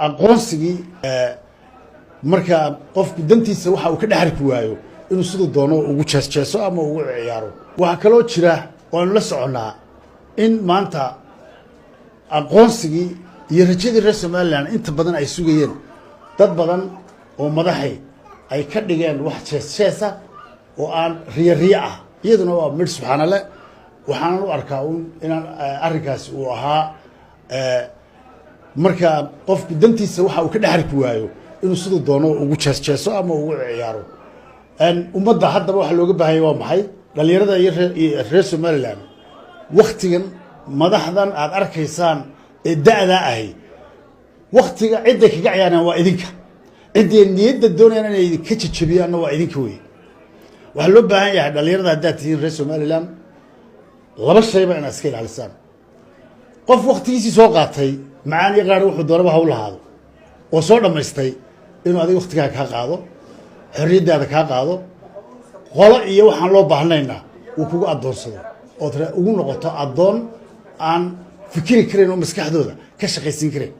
aqoonsigii marka qofku dantiisa waxa uu ka dhaxarki waayo inuu sidoo doono ugu jeesjeeso ama ugu ciyaaro waxa kale oo jira oo aan la soconaa in maanta aqoonsigii iyo rajadii reer Soomaaliland inta badan ay sugayeen dad badan oo madaxay ay ka dhigeen wax jeesjeesa oo aan riya ah iyaduna waa mid subxaanallah waxaan u arkaa inaan arrinkaas uu ahaa marka qofku dantiisa waxa uu ka dhaxarki waayo inuu sidoo doono ugu jeesjeeso ama ugu ciyaaro ummadda haddaba waxa looga baahan yahay waa maxay dhalinyarada iyo reer Soomaaliland waqtigan madaxdan aad arkaysaan ee da'da ahi waqtiga cid ay kaga ciyaaraan waa idinka cidii niyadda doonayaan inay ka jajabiyaan waa idinka weey waxa loo baahan yahay dhalinyarada hadda tihiin reer Soomaaliland laba shay baa inaad iska ilaalisaan qof waqtigiisii soo qaatay macaani qaar wuxuu doonaba ha u lahaado oo soo dhameystay inuu adiga waqtigaa ka qaado xorriyadaada ka qaado qolo iyo waxaan loo baahnayna uu kugu adoonsado oo ugu noqoto adoon aan fikri karin oo maskaxdooda ka shaqaysiin karin